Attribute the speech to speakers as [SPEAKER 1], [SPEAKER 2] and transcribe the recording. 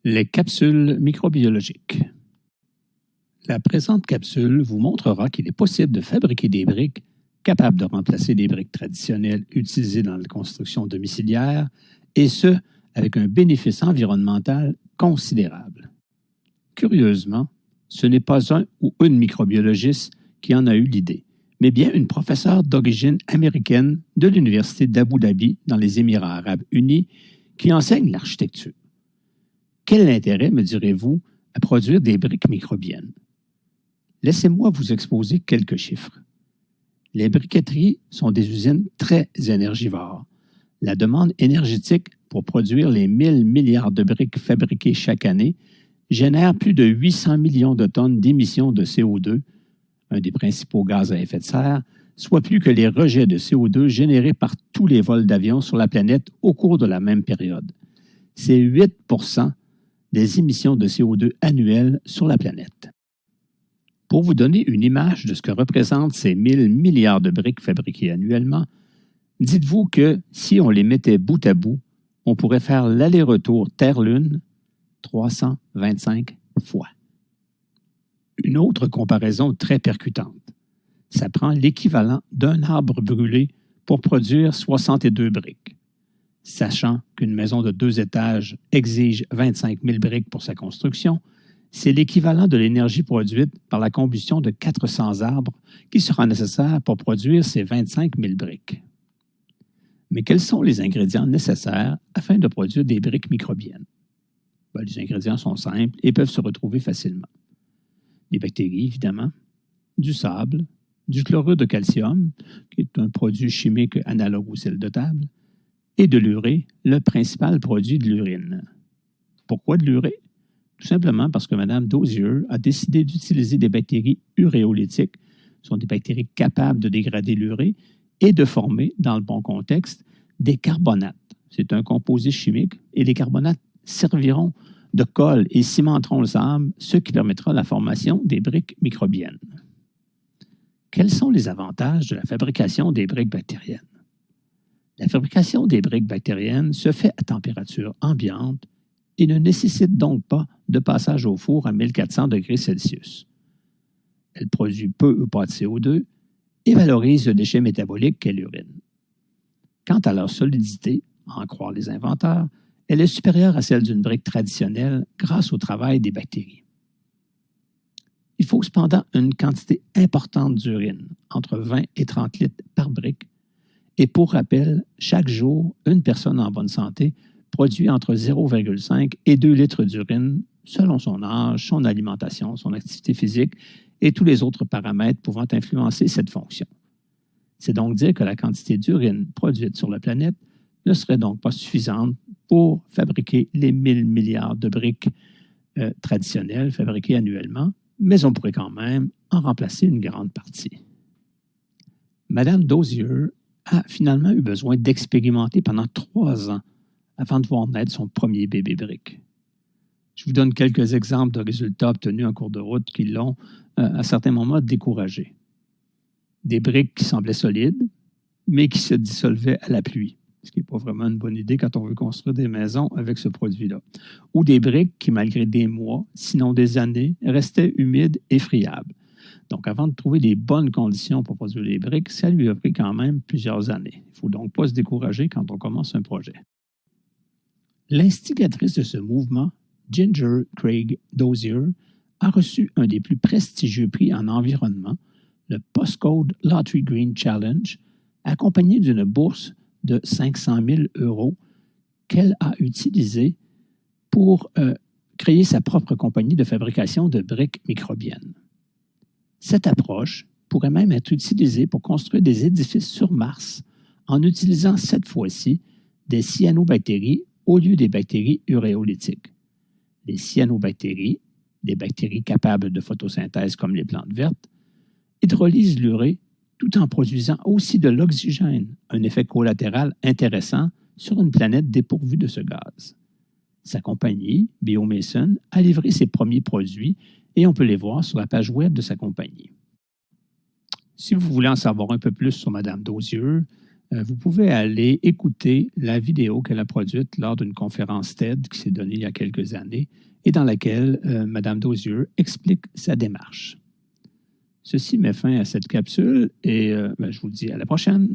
[SPEAKER 1] Les capsules microbiologiques. La présente capsule vous montrera qu'il est possible de fabriquer des briques capables de remplacer des briques traditionnelles utilisées dans la construction domiciliaire, et ce, avec un bénéfice environnemental considérable. Curieusement, ce n'est pas un ou une microbiologiste qui en a eu l'idée, mais bien une professeure d'origine américaine de l'Université d'Abu Dhabi dans les Émirats arabes unis qui enseigne l'architecture. Quel intérêt, me direz-vous, à produire des briques microbiennes? Laissez-moi vous exposer quelques chiffres. Les briqueteries sont des usines très énergivores. La demande énergétique pour produire les 1000 milliards de briques fabriquées chaque année génère plus de 800 millions de tonnes d'émissions de CO2, un des principaux gaz à effet de serre, soit plus que les rejets de CO2 générés par tous les vols d'avions sur la planète au cours de la même période. C'est 8 % des émissions de CO2 annuelles sur la planète. Pour vous donner une image de ce que représentent ces 1000 milliards de briques fabriquées annuellement, dites-vous que si on les mettait bout à bout, on pourrait faire l'aller-retour Terre-Lune 325 fois. Une autre comparaison très percutante. Ça prend l'équivalent d'un arbre brûlé pour produire 62 briques. Sachant qu'une maison de 2 étages exige 25 000 briques pour sa construction, c'est l'équivalent de l'énergie produite par la combustion de 400 arbres qui sera nécessaire pour produire ces 25 000 briques. Mais quels sont les ingrédients nécessaires afin de produire des briques microbiennes? Les ingrédients sont simples et peuvent se retrouver facilement. Des bactéries, évidemment, du sable, du chlorure de calcium, qui est un produit chimique analogue au sel de table, et de l'urée, le principal produit de l'urine. Pourquoi de l'urée? Tout simplement parce que Mme Dozier a décidé d'utiliser des bactéries uréolytiques, ce sont des bactéries capables de dégrader l'urée et de former, dans le bon contexte, des carbonates. C'est un composé chimique et les carbonates serviront de colle et cimenteront le sable, ce qui permettra la formation des briques microbiennes. Quels sont les avantages de la fabrication des briques bactériennes? La fabrication des briques bactériennes se fait à température ambiante et ne nécessite donc pas de passage au four à 1400 degrés Celsius. Elle produit peu ou pas de CO2 et valorise le déchet métabolique qu'est l'urine. Quant à leur solidité, à en croire les inventeurs, elle est supérieure à celle d'une brique traditionnelle grâce au travail des bactéries. Il faut cependant une quantité importante d'urine, entre 20 et 30 litres par brique, et pour rappel, chaque jour, une personne en bonne santé produit entre 0,5 et 2 litres d'urine selon son âge, son alimentation, son activité physique et tous les autres paramètres pouvant influencer cette fonction. C'est donc dire que la quantité d'urine produite sur la planète ne serait donc pas suffisante pour fabriquer les 1000 milliards de briques traditionnelles fabriquées annuellement, mais on pourrait quand même en remplacer une grande partie. Mme Dozier a finalement eu besoin d'expérimenter pendant 3 ans avant de voir naître son premier bébé brique. Je vous donne quelques exemples de résultats obtenus en cours de route qui l'ont, à certains moments, découragé. Des briques qui semblaient solides, mais qui se dissolvaient à la pluie, ce qui n'est pas vraiment une bonne idée quand on veut construire des maisons avec ce produit-là. Ou des briques qui, malgré des mois, sinon des années, restaient humides et friables. Donc, avant de trouver les bonnes conditions pour produire les briques, ça lui a pris quand même plusieurs années. Il ne faut donc pas se décourager quand on commence un projet. L'instigatrice de ce mouvement, Ginger Craig Dozier, a reçu un des plus prestigieux prix en environnement, le Postcode Lottery Green Challenge, accompagné d'une bourse de 500 000 € qu'elle a utilisée pour créer sa propre compagnie de fabrication de briques microbiennes. Cette approche pourrait même être utilisée pour construire des édifices sur Mars en utilisant cette fois-ci des cyanobactéries au lieu des bactéries uréolytiques. Les cyanobactéries, des bactéries capables de photosynthèse comme les plantes vertes, hydrolysent l'urée tout en produisant aussi de l'oxygène, un effet collatéral intéressant sur une planète dépourvue de ce gaz. Sa compagnie, Biomason, a livré ses premiers produits et on peut les voir sur la page web de sa compagnie. Si vous voulez en savoir un peu plus sur Mme Dozier, vous pouvez aller écouter la vidéo qu'elle a produite lors d'une conférence TED qui s'est donnée il y a quelques années et dans laquelle Mme Dozier explique sa démarche. Ceci met fin à cette capsule et je vous dis à la prochaine.